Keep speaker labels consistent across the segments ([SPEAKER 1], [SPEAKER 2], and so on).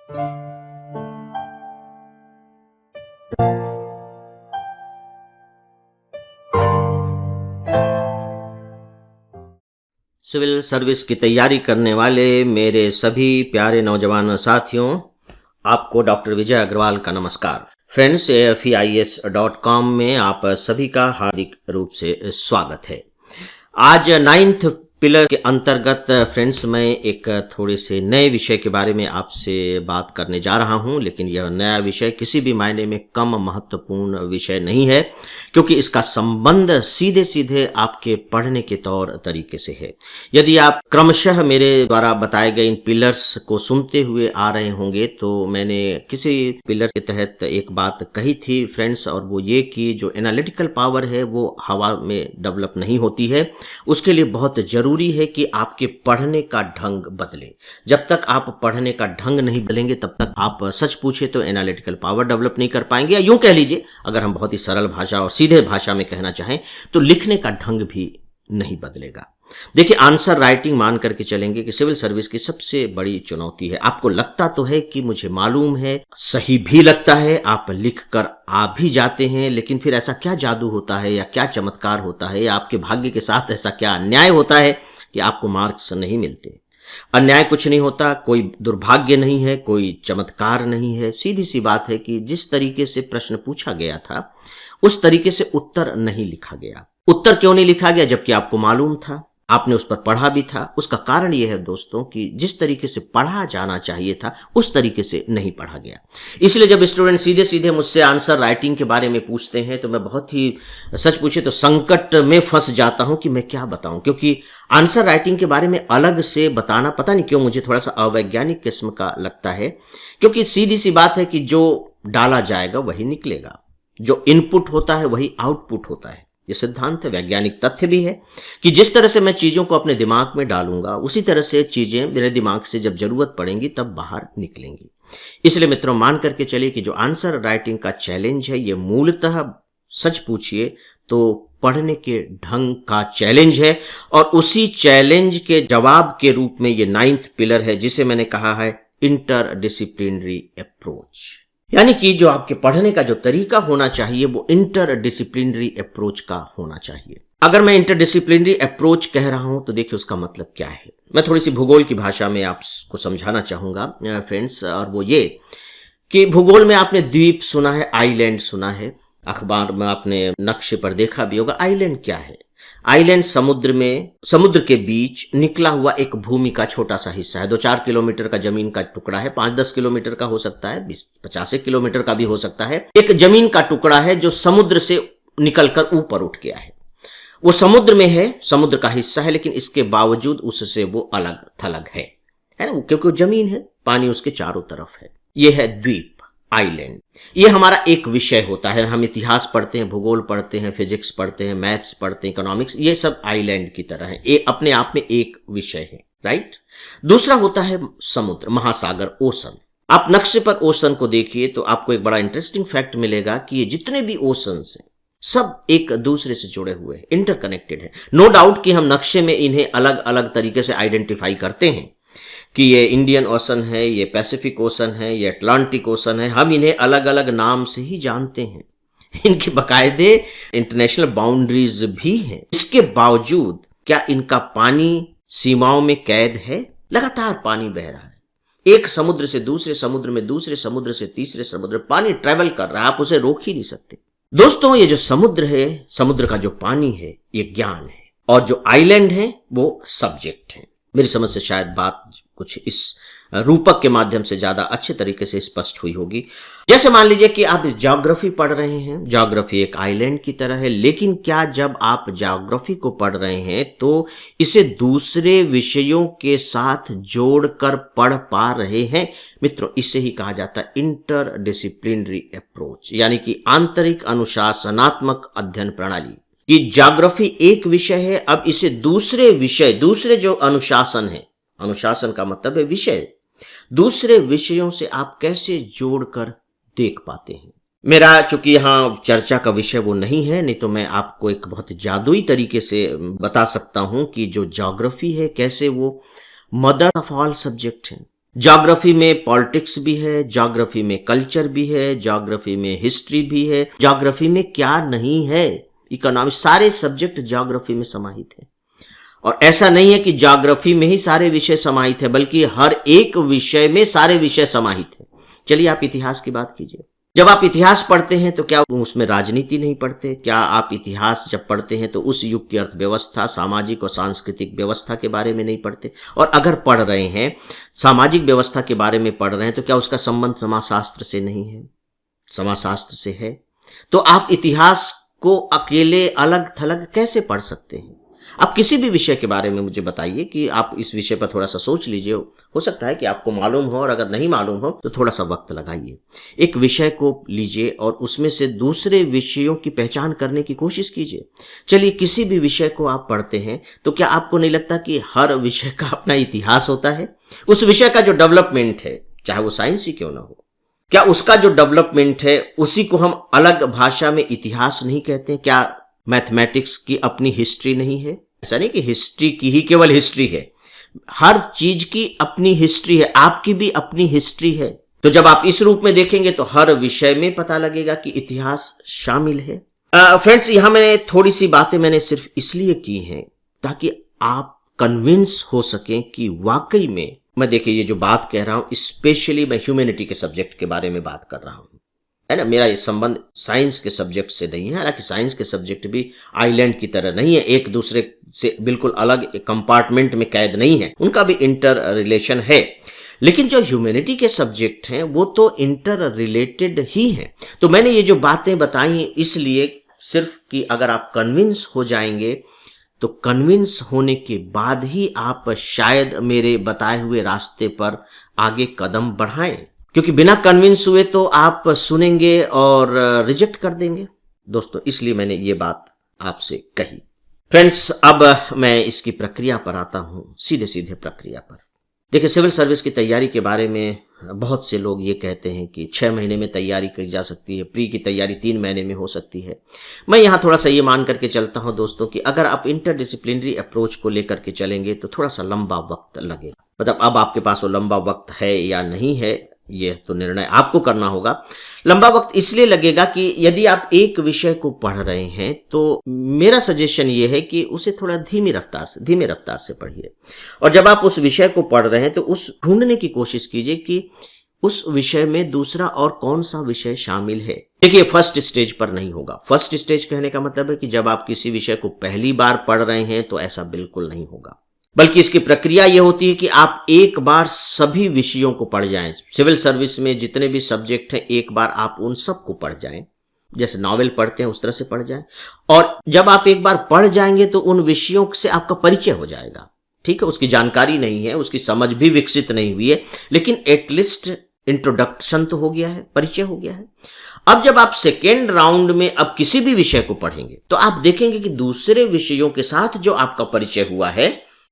[SPEAKER 1] Civil service की तैयारी करने वाले मेरे सभी प्यारे नौजवान साथियों, आपको डॉक्टर विजय अग्रवाल का नमस्कार। फ्रेंड्स, AFEIS.com में आप सभी का हार्दिक रूप से स्वागत है। आज 9th पिलर के अंतर्गत फ्रेंड्स मैं एक थोड़े से नए विषय के बारे में आपसे बात करने जा रहा हूं, लेकिन यह नया विषय किसी भी मायने में कम महत्वपूर्ण विषय नहीं है, क्योंकि इसका संबंध सीधे सीधे आपके पढ़ने के तौर तरीके से है। यदि आप क्रमशः मेरे द्वारा बताए गए इन पिलर्स को सुनते हुए आ रहे होंगे, तो मैंने किसी पिलर के तहत एक बात कही थी फ्रेंड्स, और वो ये कि जो एनालिटिकल पावर है वो हवा में डेवलप नहीं होती है। उसके लिए बहुत जरूरी है कि आपके पढ़ने का ढंग बदले। जब तक आप पढ़ने का ढंग नहीं बदलेंगे, तब तक आप सच पूछे तो एनालिटिकल पावर डेवलप नहीं कर पाएंगे, या यूं कह लीजिए, अगर हम बहुत ही सरल भाषा और सीधे भाषा में कहना चाहें, तो लिखने का ढंग भी नहीं बदलेगा। देखिए, आंसर राइटिंग मान करके चलेंगे कि सिविल सर्विस की सबसे बड़ी चुनौती है। आपको लगता तो है कि मुझे मालूम है, सही भी लगता है, आप लिख कर आ भी जाते हैं, लेकिन फिर ऐसा क्या जादू होता है या क्या चमत्कार होता है, या आपके भाग्य के साथ ऐसा क्या अन्याय होता है कि आपको मार्क्स नहीं मिलते। अन्याय कुछ नहीं होता, कोई दुर्भाग्य नहीं है, कोई चमत्कार नहीं है। सीधी सी बात है कि जिस तरीके से प्रश्न पूछा गया था उस तरीके से उत्तर नहीं लिखा गया। उत्तर क्यों नहीं लिखा गया, जबकि आपको मालूम था, आपने उस पर पढ़ा भी था? उसका कारण यह है दोस्तों कि जिस तरीके से पढ़ा जाना चाहिए था उस तरीके से नहीं पढ़ा गया। इसलिए जब स्टूडेंट सीधे सीधे मुझसे आंसर राइटिंग के बारे में पूछते हैं, तो मैं बहुत ही, सच पूछे तो, संकट में फंस जाता हूं कि मैं क्या बताऊं, क्योंकि आंसर राइटिंग के बारे में अलग से बताना पता नहीं क्यों मुझे थोड़ा सा अवैज्ञानिक किस्म का लगता है। क्योंकि सीधी सी बात है कि जो डाला जाएगा वही निकलेगा, जो इनपुट होता है वही आउटपुट होता है। ये सिद्धांत है, वैज्ञानिक तथ्य भी है कि जिस तरह से मैं चीजों को अपने दिमाग में डालूंगा, उसी तरह से चीजें मेरे दिमाग से जब जरूरत पड़ेंगी तब बाहर निकलेंगी। इसलिए मित्रों, मान करके चलिए कि जो आंसर राइटिंग का चैलेंज है, ये मूलतः सच पूछिए तो पढ़ने के ढंग का चैलेंज है, और उसी चैलेंज के जवाब के रूप में ये 9th पिलर है, जिसे मैंने कहा है इंटरडिसिप्लिनरी अप्रोच। यानी कि जो आपके पढ़ने का जो तरीका होना चाहिए वो इंटरडिसिप्लिनरी अप्रोच का होना चाहिए। अगर मैं इंटरडिसिप्लिनरी अप्रोच कह रहा हूं तो देखिए उसका मतलब क्या है। मैं थोड़ी सी भूगोल की भाषा में आपको समझाना चाहूंगा फ्रेंड्स, और वो ये कि भूगोल में आपने द्वीप सुना है, आइलैंड सुना है, अखबार में आपने नक्शे पर देखा भी होगा। आइलैंड क्या है? आइलैंड समुद्र के बीच निकला हुआ एक भूमि का छोटा सा हिस्सा है। 2-4 किलोमीटर का जमीन का टुकड़ा है, 5-10 किलोमीटर का हो सकता है, 20-50 किलोमीटर का भी हो सकता है। एक जमीन का टुकड़ा है जो समुद्र से निकलकर ऊपर उठ गया है। वो समुद्र में है, समुद्र का हिस्सा है, लेकिन इसके बावजूद उससे वो अलग थलग है ना, क्योंकि वो जमीन है, पानी उसके चारों तरफ है। ये है द्वीप, आइलैंड। ये हमारा एक विषय होता है। हम इतिहास पढ़ते हैं, भूगोल पढ़ते हैं, फिजिक्स पढ़ते हैं, मैथ्स पढ़ते हैं, इकोनॉमिक्स, ये सब आइलैंड की तरह है, ये अपने आप में एक विषय है, राइट। दूसरा होता है समुद्र, महासागर, ओशन। आप नक्शे पर ओशन को देखिए तो आपको एक बड़ा इंटरेस्टिंग फैक्ट मिलेगा कि ये जितने भी ओशंस हैं सब एक दूसरे से जुड़े हुए हैं, इंटरकनेक्टेड है। नो डाउट कि हम नक्शे में इन्हें अलग अलग तरीके से आइडेंटिफाई करते हैं कि ये इंडियन ओशन है, ये पैसिफिक ओशन है, ये अटलांटिक ओशन है। हम इन्हें अलग अलग नाम से ही जानते हैं, इनके बकायदे इंटरनेशनल बाउंड्रीज भी हैं। इसके बावजूद क्या इनका पानी सीमाओं में कैद है? लगातार पानी बह रहा है, एक समुद्र से दूसरे समुद्र में, दूसरे समुद्र से तीसरे समुद्र, पानी ट्रेवल कर रहा है, आप उसे रोक ही नहीं सकते। दोस्तों, ये जो समुद्र है, समुद्र का जो पानी है, ये ज्ञान है, और जो आइलैंड है वो सब्जेक्ट है। मेरी समझ से शायद बात कुछ इस रूपक के माध्यम से ज्यादा अच्छे तरीके से स्पष्ट हुई होगी। जैसे मान लीजिए कि आप ज्योग्राफी पढ़ रहे हैं, ज्योग्राफी एक आइलैंड की तरह है, लेकिन क्या जब आप ज्योग्राफी को पढ़ रहे हैं तो इसे दूसरे विषयों के साथ जोड़कर पढ़ पा रहे हैं? मित्रों, इसे ही कहा जाता है इंटरडिसिप्लिनरी अप्रोच, यानी कि आंतरिक अनुशासनात्मक अध्ययन प्रणाली। कि ज्योग्राफी एक विषय है, अब इसे दूसरे विषय, दूसरे जो अनुशासन है, अनुशासन का मतलब है विषय, दूसरे विषयों से आप कैसे जोड़कर देख पाते हैं। मेरा चूंकि यहाँ चर्चा का विषय वो नहीं है, नहीं तो मैं आपको एक बहुत जादुई तरीके से बता सकता हूं कि जो ज्योग्राफी है कैसे वो मदर ऑफ ऑल सब्जेक्ट है। ज्योग्राफी में पॉलिटिक्स भी है, ज्योग्राफी में कल्चर भी है, ज्योग्राफी में हिस्ट्री भी है, ज्योग्राफी में क्या नहीं है, इकोनॉमिक्स, सारे सब्जेक्ट ज्योग्राफी में समाहित है। और ऐसा नहीं है कि ज्योग्राफी में ही सारे विषय समाहित है, बल्कि हर एक विषय में सारे विषय समाहित है। चलिए आप इतिहास की बात कीजिए। जब आप इतिहास पढ़ते हैं तो क्या उसमें राजनीति नहीं पढ़ते? क्या आप इतिहास जब पढ़ते हैं तो उस युग की अर्थव्यवस्था, सामाजिक और सांस्कृतिक व्यवस्था के बारे में नहीं पढ़ते? और अगर पढ़ रहे हैं, सामाजिक व्यवस्था के बारे में पढ़ रहे हैं, तो क्या उसका संबंध समाजशास्त्र से नहीं है? समाजशास्त्र से है। तो आप इतिहास को अकेले अलग थलग कैसे पढ़ सकते हैं? आप किसी भी विषय के बारे में मुझे बताइए कि आप इस विषय पर थोड़ा सा सोच लीजिए। हो सकता है कि आपको मालूम हो, और अगर नहीं मालूम हो तो थोड़ा सा वक्त लगाइए। एक विषय को लीजिए और उसमें से दूसरे विषयों की पहचान करने की कोशिश कीजिए। चलिए, किसी भी विषय को आप पढ़ते हैं तो क्या आपको नहीं लगता कि हर विषय का अपना इतिहास होता है? उस विषय का जो डेवलपमेंट है, चाहे वो साइंस ही क्यों ना हो, क्या उसका जो डेवलपमेंट है उसी को हम अलग भाषा में इतिहास नहीं कहते हैं? क्या मैथमेटिक्स की अपनी हिस्ट्री नहीं है? ऐसा नहीं कि हिस्ट्री की ही केवल हिस्ट्री है, हर चीज की अपनी हिस्ट्री है, आपकी भी अपनी हिस्ट्री है। तो जब आप इस रूप में देखेंगे तो हर विषय में पता लगेगा कि इतिहास शामिल है। फ्रेंड्स, यहां मैंने थोड़ी सी बातें मैंने सिर्फ इसलिए की हैं ताकि आप कन्विंस हो सकें कि वाकई में मैं, देखिए, ये जो बात कह रहा हूं स्पेशली मैं ह्यूमैनिटी के सब्जेक्ट के बारे में बात कर रहा हूं, है ना। मेरा ये संबंध साइंस के सब्जेक्ट से नहीं है, हालांकि साइंस के सब्जेक्ट भी आइलैंड की तरह नहीं है, एक दूसरे से बिल्कुल अलग कंपार्टमेंट में कैद नहीं है, उनका भी इंटर रिलेशन है। लेकिन जो ह्यूमैनिटी के सब्जेक्ट हैं वो तो इंटर रिलेटेड ही हैं। तो मैंने ये जो बातें बताई इसलिए सिर्फ कि अगर आप कन्विंस हो जाएंगे तो कन्विंस होने के बाद ही आप शायद मेरे बताए हुए रास्ते पर आगे कदम बढ़ाएं, क्योंकि बिना कन्विंस हुए तो आप सुनेंगे और रिजेक्ट कर देंगे। दोस्तों, इसलिए मैंने ये बात आपसे कही। फ्रेंड्स, अब मैं इसकी प्रक्रिया पर आता हूं, सीधे सीधे प्रक्रिया पर। देखिए, सिविल सर्विस की तैयारी के बारे में बहुत से लोग ये कहते हैं कि 6 महीने में तैयारी की जा सकती है, प्री की तैयारी 3 महीने में हो सकती है। मैं यहाँ थोड़ा सा ये मान करके चलता हूँ दोस्तों कि अगर आप इंटरडिसिप्लिनरी अप्रोच को लेकर के चलेंगे तो थोड़ा सा लंबा वक्त लगेगा। मतलब अब आपके पास वो लंबा वक्त है या नहीं है, ये तो निर्णय आपको करना होगा। लंबा वक्त इसलिए लगेगा कि यदि आप एक विषय को पढ़ रहे हैं तो मेरा सजेशन ये है कि उसे थोड़ा धीमी रफ्तार से पढ़िए। और जब आप उस विषय को पढ़ रहे हैं तो उस ढूंढने की कोशिश कीजिए कि उस विषय में दूसरा और कौन सा विषय शामिल है। देखिए, फर्स्ट स्टेज पर नहीं होगा। फर्स्ट स्टेज कहने का मतलब है कि जब आप किसी विषय को पहली बार पढ़ रहे हैं तो ऐसा बिल्कुल नहीं होगा, बल्कि इसकी प्रक्रिया यह होती है कि आप एक बार सभी विषयों को पढ़ जाएं। सिविल सर्विस में जितने भी सब्जेक्ट हैं एक बार आप उन सब को पढ़ जाएं, जैसे नॉवेल पढ़ते हैं उस तरह से पढ़ जाएं। और जब आप एक बार पढ़ जाएंगे तो उन विषयों से आपका परिचय हो जाएगा। ठीक है, उसकी जानकारी नहीं है, उसकी समझ भी विकसित नहीं हुई है, लेकिन एटलीस्ट इंट्रोडक्शन तो हो गया है, परिचय हो गया है। अब जब आप सेकेंड राउंड में अब किसी भी विषय को पढ़ेंगे तो आप देखेंगे कि दूसरे विषयों के साथ जो आपका परिचय हुआ है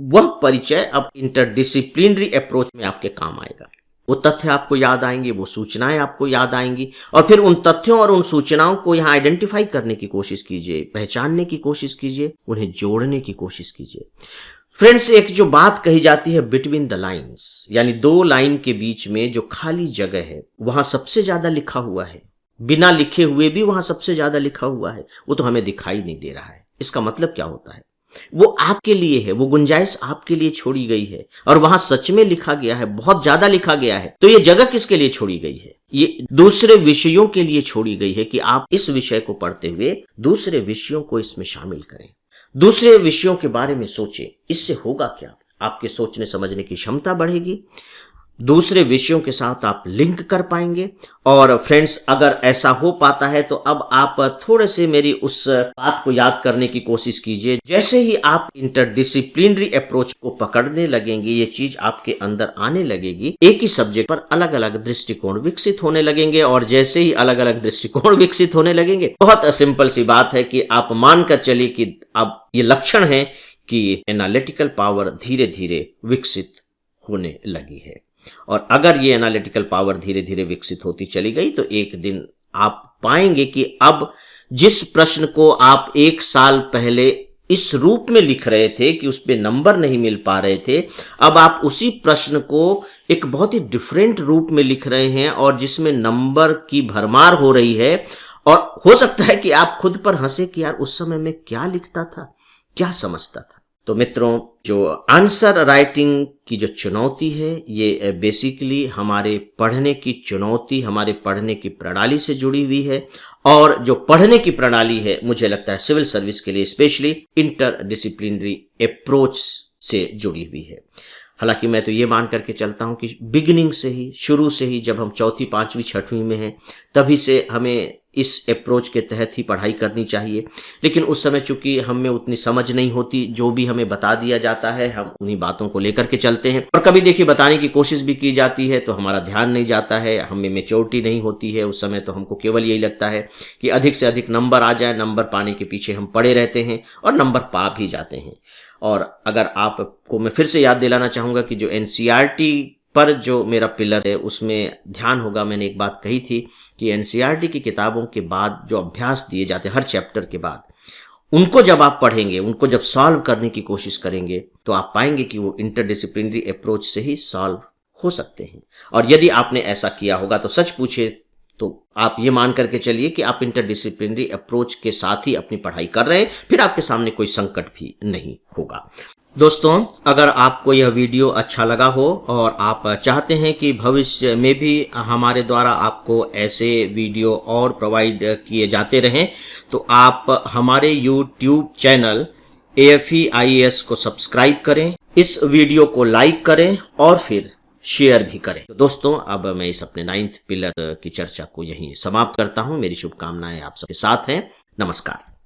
[SPEAKER 1] वह परिचय अब इंटरडिसिप्लिनरी अप्रोच में आपके काम आएगा। वो तथ्य आपको याद आएंगे, वो सूचनाएं आपको याद आएंगी, और फिर उन तथ्यों और उन सूचनाओं को यहां आइडेंटिफाई करने की कोशिश कीजिए, पहचानने की कोशिश कीजिए, उन्हें जोड़ने की कोशिश कीजिए। फ्रेंड्स, एक जो बात कही जाती है बिटवीन द लाइन्स, यानी 2 लाइन के बीच में जो खाली जगह है वहां सबसे ज्यादा लिखा हुआ है, बिना लिखे हुए भी वहां सबसे ज्यादा लिखा हुआ है, वो तो हमें दिखाई नहीं दे रहा है। इसका मतलब क्या होता है? वो आपके लिए है, वो गुंजाइश आपके लिए छोड़ी गई है, और वहां सच में लिखा गया है, बहुत ज्यादा लिखा गया है। तो ये जगह किसके लिए छोड़ी गई है? ये दूसरे विषयों के लिए छोड़ी गई है कि आप इस विषय को पढ़ते हुए दूसरे विषयों को इसमें शामिल करें, दूसरे विषयों के बारे में सोचें। इससे होगा क्या? आपके सोचने समझने की क्षमता बढ़ेगी, दूसरे विषयों के साथ आप लिंक कर पाएंगे। और फ्रेंड्स, अगर ऐसा हो पाता है तो अब आप थोड़े से मेरी उस बात को याद करने की कोशिश कीजिए। जैसे ही आप इंटरडिसिप्लिनरी अप्रोच को पकड़ने लगेंगे, ये चीज आपके अंदर आने लगेगी, एक ही सब्जेक्ट पर अलग अलग दृष्टिकोण विकसित होने लगेंगे। और जैसे ही अलग अलग दृष्टिकोण विकसित होने लगेंगे, बहुत सिंपल सी बात है कि आप मानकर चलिए कि अब ये लक्षण है कि एनालिटिकल पावर धीरे धीरे विकसित होने लगी है। और अगर ये एनालिटिकल पावर धीरे धीरे विकसित होती चली गई तो एक दिन आप पाएंगे कि अब जिस प्रश्न को आप 1 साल पहले इस रूप में लिख रहे थे कि उस पे नंबर नहीं मिल पा रहे थे, अब आप उसी प्रश्न को एक बहुत ही डिफरेंट रूप में लिख रहे हैं और जिसमें नंबर की भरमार हो रही है। और हो सकता है कि आप खुद पर हंसे कि यार उस समय में क्या लिखता था, क्या समझता था। तो मित्रों, जो आंसर राइटिंग की जो चुनौती है ये बेसिकली हमारे पढ़ने की चुनौती, हमारे पढ़ने की प्रणाली से जुड़ी हुई है। और जो पढ़ने की प्रणाली है मुझे लगता है सिविल सर्विस के लिए स्पेशली इंटरडिसिप्लिनरी अप्रोच से जुड़ी हुई है। हालांकि मैं तो ये मान करके चलता हूं कि बिगिनिंग से ही, शुरू से ही, जब हम चौथी, पांचवी, छठवीं में हैं तभी से हमें इस अप्रोच के तहत ही पढ़ाई करनी चाहिए। लेकिन उस समय चूंकि हम में उतनी समझ नहीं होती, जो भी हमें बता दिया जाता है हम उन्हीं बातों को लेकर के चलते हैं। और कभी देखिए बताने की कोशिश भी की जाती है तो हमारा ध्यान नहीं जाता है, हमें मैच्योरिटी नहीं होती है उस समय, तो हमको केवल यही लगता है कि अधिक से अधिक नंबर आ जाए, नंबर पाने के पीछे हम पड़े रहते हैं और नंबर पा भी जाते हैं। और अगर आपको मैं फिर से याद दिलाना चाहूँगा कि जो एनसीईआरटी पर जो मेरा पिलर है उसमें ध्यान होगा, मैंने एक बात कही थी कि एनसीईआरटी की किताबों के बाद जो अभ्यास दिए जाते हैं हर चैप्टर के बाद, उनको जब आप पढ़ेंगे, उनको जब सॉल्व करने की कोशिश करेंगे तो आप पाएंगे कि वो इंटरडिसिप्लिनरी अप्रोच से ही सॉल्व हो सकते हैं। और यदि आपने ऐसा किया होगा तो सच पूछे तो आप ये मान करके चलिए कि आप इंटरडिसिप्लिनरी अप्रोच के साथ ही अपनी पढ़ाई कर रहे हैं, फिर आपके सामने कोई संकट भी नहीं होगा। दोस्तों, अगर आपको यह वीडियो अच्छा लगा हो और आप चाहते हैं कि भविष्य में भी हमारे द्वारा आपको ऐसे वीडियो और प्रोवाइड किए जाते रहें तो आप हमारे YouTube चैनल AFE IAS को सब्सक्राइब करें, इस वीडियो को लाइक करें और फिर शेयर भी करें। तो दोस्तों, अब मैं इस अपने 9th पिलर की चर्चा को यहीं समाप्त करता हूं। मेरी शुभकामनाएं आप सबके साथ हैं। नमस्कार।